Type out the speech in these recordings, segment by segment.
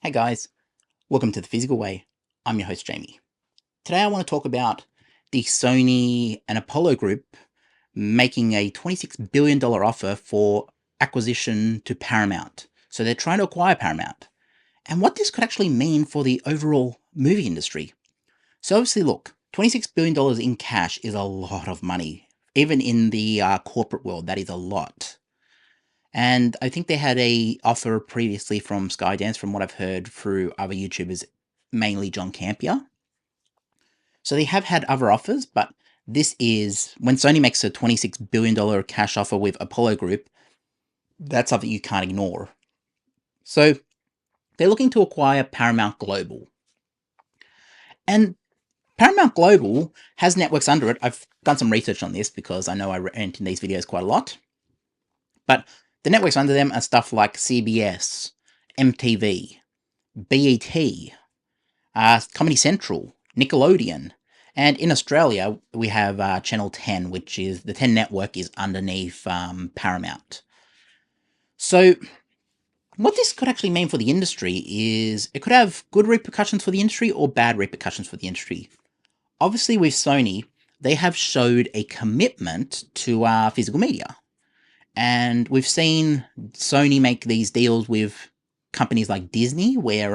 Hey guys, welcome to The Physical Way. I'm your host Jamie. Today I want to talk about the Sony and Apollo Group making a $26 billion offer for acquisition to Paramount. So they're trying to acquire Paramount. And what this could actually mean for the overall movie industry. So obviously look, $26 billion in cash is a lot of money. Even in the corporate world, that is a lot. And I think they had a offer previously from Skydance, from what I've heard through other YouTubers, mainly John Campier. So they have had other offers, but this is when Sony makes a $26 billion cash offer with Apollo Group, that's something you can't ignore. So they're looking to acquire Paramount Global. And Paramount Global has networks under it. I've done some research on this because I know I rant in these videos quite a lot. But the networks under them are stuff like CBS, MTV, BET, Comedy Central, Nickelodeon, and in Australia we have Channel 10, which is the 10 network is underneath Paramount. So what this could actually mean for the industry is it could have good repercussions for the industry or bad repercussions for the industry. Obviously with Sony, they have showed a commitment to physical media. And we've seen Sony make these deals with companies like Disney, where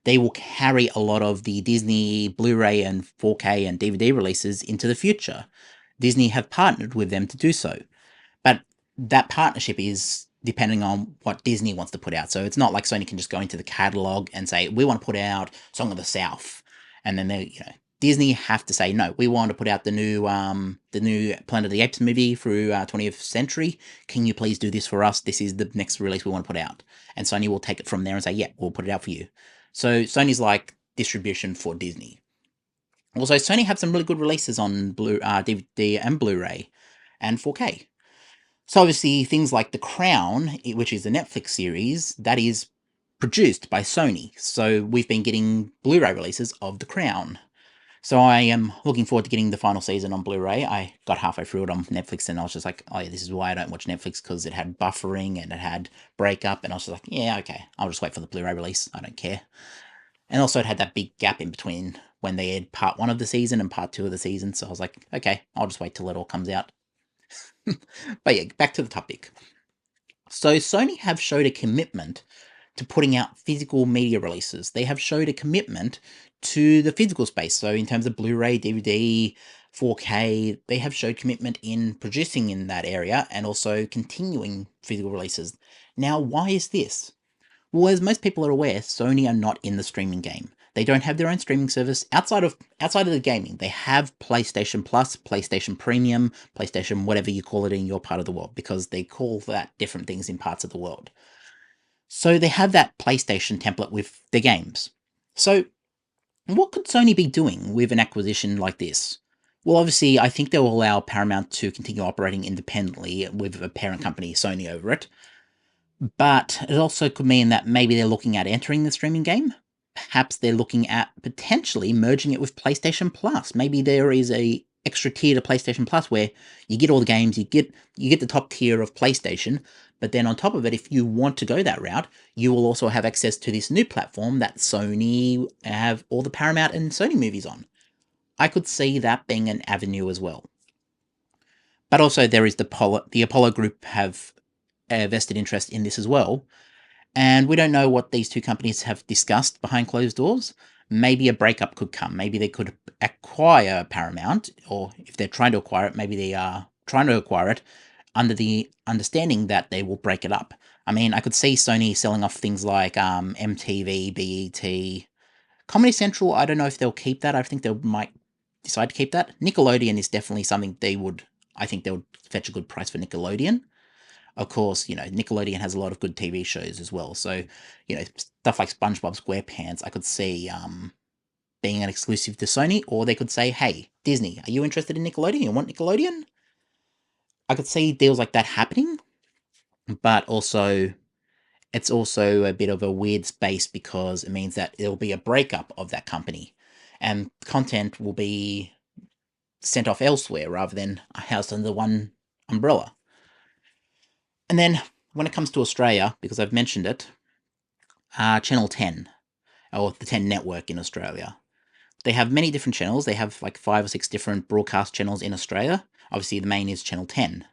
they will carry a lot of the Disney Blu-ray and 4K and DVD releases into the future. Disney have partnered with them to do so. But that partnership is depending on what Disney wants to put out. So it's not like Sony can just go into the catalog and say, we want to put out Song of the South. And then they, Disney have to say, no, we want to put out the new Planet of the Apes movie through 20th Century. Can you please do this for us? This is the next release we want to put out. And Sony will take it from there and say, yeah, we'll put it out for you. So Sony's like distribution for Disney. Also, Sony have some really good releases on DVD and Blu-ray and 4K. So obviously things like The Crown, which is a Netflix series, that is produced by Sony. So we've been getting Blu-ray releases of The Crown. So I am looking forward to getting the final season on Blu-ray. I got halfway through it on Netflix and I was just like, oh yeah, this is why I don't watch Netflix, because it had buffering and it had breakup, and I was just like, yeah, okay, I'll just wait for the Blu-ray release. I don't care. And also it had that big gap in between when they had part 1 of the season and part 2 of the season, so I was like, okay, I'll just wait till it all comes out. But yeah, back to the topic. So Sony have showed a commitment to putting out physical media releases. They have showed a commitment to the physical space. So in terms of Blu-ray, DVD, 4K, they have showed commitment in producing in that area and also continuing physical releases. Now, why is this? Well, as most people are aware, Sony are not in the streaming game. They don't have their own streaming service outside of the gaming. They have PlayStation Plus, PlayStation Premium, PlayStation whatever you call it in your part of the world, because they call that different things in parts of the world. So they have that PlayStation template with their games. So what could Sony be doing with an acquisition like this? Well, obviously, I think they'll allow Paramount to continue operating independently with a parent company, Sony, over it. But it also could mean that maybe they're looking at entering the streaming game. Perhaps they're looking at potentially merging it with PlayStation Plus. Maybe there is a extra tier to PlayStation Plus where you get all the games, you get the top tier of PlayStation, but then on top of it, if you want to go that route, you will also have access to this new platform that Sony have all the Paramount and Sony movies on. I could see that being an avenue as well. But also there is the Apollo Group have a vested interest in this as well. And we don't know what these two companies have discussed behind closed doors. Maybe a breakup could come. Maybe they could acquire Paramount, or if they're trying to acquire it, maybe they are trying to acquire it under the understanding that they will break it up. I mean, I could see Sony selling off things like MTV, BET, Comedy Central. I don't know if they'll keep that. I think they might decide to keep that. Nickelodeon is definitely something I think they would fetch a good price for Nickelodeon. Of course, Nickelodeon has a lot of good TV shows as well. So, stuff like SpongeBob SquarePants, I could see being an exclusive to Sony, or they could say, hey, Disney, are you interested in Nickelodeon? You want Nickelodeon? I could see deals like that happening, but also, it's also a bit of a weird space because it means that it'll be a breakup of that company, and content will be sent off elsewhere rather than housed under one umbrella. And then when it comes to Australia, because I've mentioned it, Channel 10, or the 10 network in Australia. They have many different channels. They have like 5 or 6 different broadcast channels in Australia. Obviously, the main is Channel 10.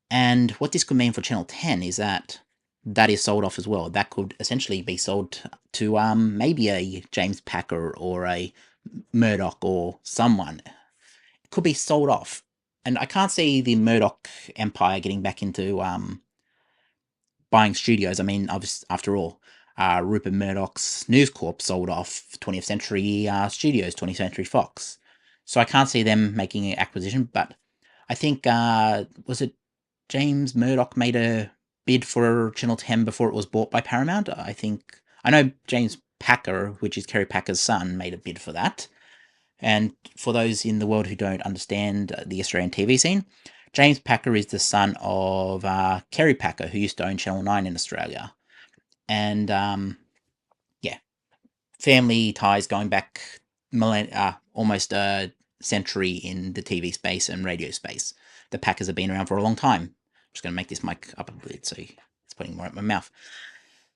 And what this could mean for Channel 10 is that that is sold off as well. That could essentially be sold to maybe a James Packer or a Murdoch or someone. It could be sold off. And I can't see the Murdoch empire getting back into buying studios. I mean, after all, Rupert Murdoch's News Corp sold off 20th Century Studios, 20th Century Fox. So I can't see them making an acquisition, but I think, was it James Murdoch made a bid for Channel 10 before it was bought by Paramount? I know James Packer, which is Kerry Packer's son, made a bid for that. And for those in the world who don't understand the Australian TV scene, James Packer is the son of Kerry Packer, who used to own Channel 9 in Australia. And yeah, family ties going back almost a century in the TV space and radio space. The Packers have been around for a long time. I'm just going to make this mic up a bit so it's putting more at my mouth.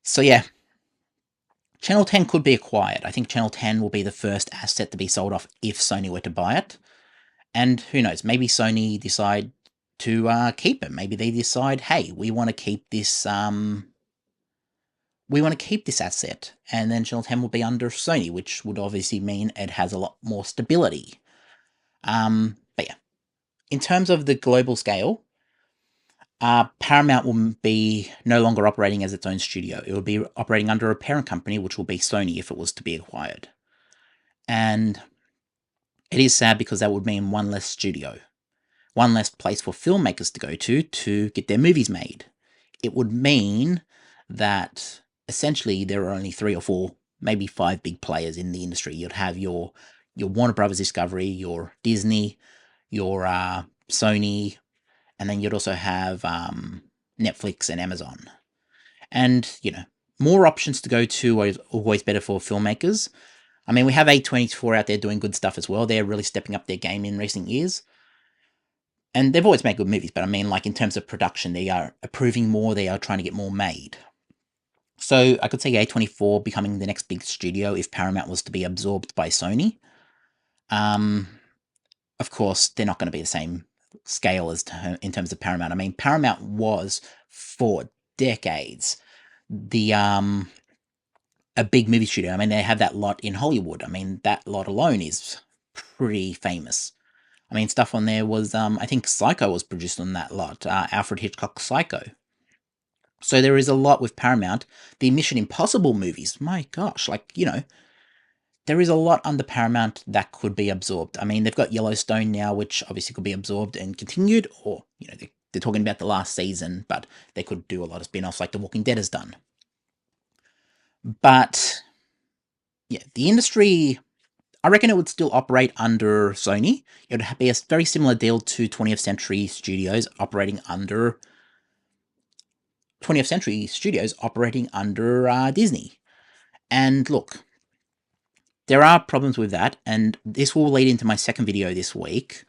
So yeah, Channel 10 could be acquired. I think Channel 10 will be the first asset to be sold off if Sony were to buy it. And who knows, maybe Sony decide to keep it. Maybe they decide, hey, we want to keep this asset, and then Channel 10 will be under Sony, which would obviously mean it has a lot more stability. But yeah, in terms of the global scale, Paramount will be no longer operating as its own studio. It will be operating under a parent company, which will be Sony if it was to be acquired. And it is sad because that would mean one less studio, one less place for filmmakers to go to get their movies made. It would mean that essentially there are only 3 or 4, maybe 5 big players in the industry. You'd have your Warner Brothers Discovery, your Disney, your Sony, and then you'd also have Netflix and Amazon. And, more options to go to are always better for filmmakers. I mean, we have A24 out there doing good stuff as well. They're really stepping up their game in recent years. And they've always made good movies, but I mean, like in terms of production, they are approving more, they are trying to get more made. So I could see A24 becoming the next big studio if Paramount was to be absorbed by Sony. Of course, they're not going to be the same scale as in terms of Paramount. I mean, Paramount was for decades a big movie studio. I mean, they have that lot in Hollywood. I mean, that lot alone is pretty famous. I mean, stuff on there was, I think Psycho was produced on that lot, Alfred Hitchcock's Psycho. So there is a lot with Paramount. The Mission Impossible movies, my gosh, there is a lot under Paramount that could be absorbed. I mean, they've got Yellowstone now, which obviously could be absorbed and continued, or, they're talking about the last season, but they could do a lot of spin-offs like The Walking Dead has done. But, yeah, the industry, I reckon it would still operate under Sony. It would be a very similar deal to 20th Century Studios operating under Disney. And look, there are problems with that, and this will lead into my second video this week.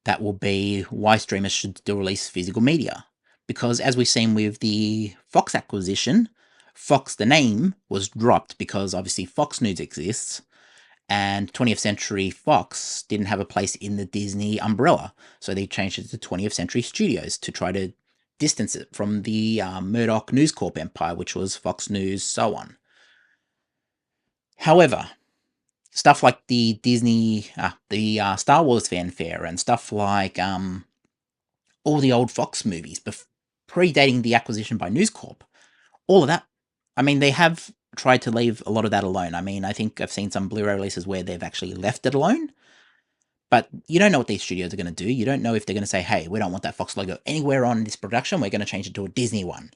That will be why streamers should still release physical media. Because as we've seen with the Fox acquisition, Fox, the name, was dropped because obviously Fox News exists, and 20th Century Fox didn't have a place in the Disney umbrella, so they changed it to 20th Century Studios to try to distance it from the Murdoch News Corp empire, which was Fox News, so on. However, stuff like the Disney, the Star Wars fanfare, and stuff like all the old Fox movies, predating the acquisition by News Corp, all of that, I mean, they have tried to leave a lot of that alone. I mean, I think I've seen some Blu-ray releases where they've actually left it alone, but you don't know what these studios are going to do. You don't know if they're going to say, hey, we don't want that Fox logo anywhere on this production, we're going to change it to a Disney one.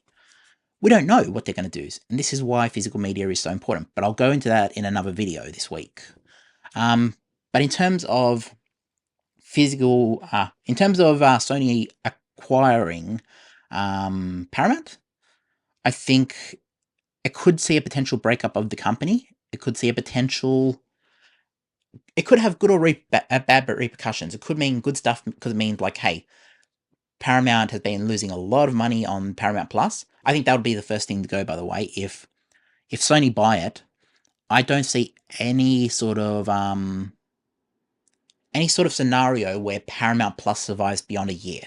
We don't know what they're going to do, and this is why physical media is so important, but I'll go into that in another video this week. But in terms of Sony acquiring Paramount, I think it could see a potential breakup of the company. It could see a potential. It could have good or bad repercussions. It could mean good stuff because it means like, hey, Paramount has been losing a lot of money on Paramount Plus. I think that would be the first thing to go, by the way, if if Sony buy it, I don't see any sort of scenario where Paramount Plus survives beyond a year.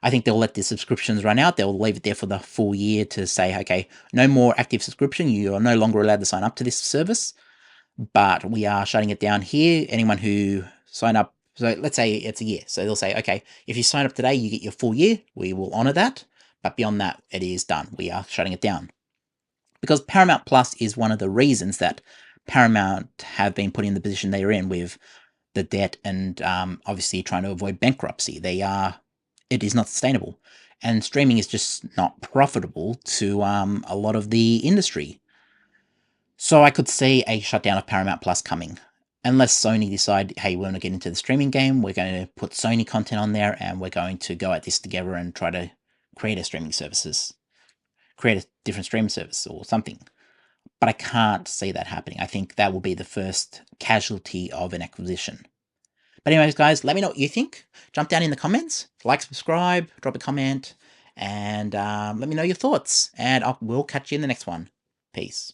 I think they'll let the subscriptions run out. They'll leave it there for the full year to say, okay, no more active subscription. You are no longer allowed to sign up to this service, but we are shutting it down here. Anyone who sign up, so let's say it's a year. So they'll say, okay, if you sign up today, you get your full year. We will honor that. But beyond that, it is done. We are shutting it down. Because Paramount Plus is one of the reasons that Paramount have been put in the position they're in with the debt and obviously trying to avoid bankruptcy. It is not sustainable. And streaming is just not profitable to a lot of the industry. So I could see a shutdown of Paramount Plus coming. Unless Sony decide, hey, we want to get into the streaming game, we're going to put Sony content on there and we're going to go at this together and try to create a streaming services. Create a different streaming service or something. But I can't see that happening. I think that will be the first casualty of an acquisition. But anyways, guys, let me know what you think. Jump down in the comments, like, subscribe, drop a comment, and let me know your thoughts. And we'll catch you in the next one. Peace.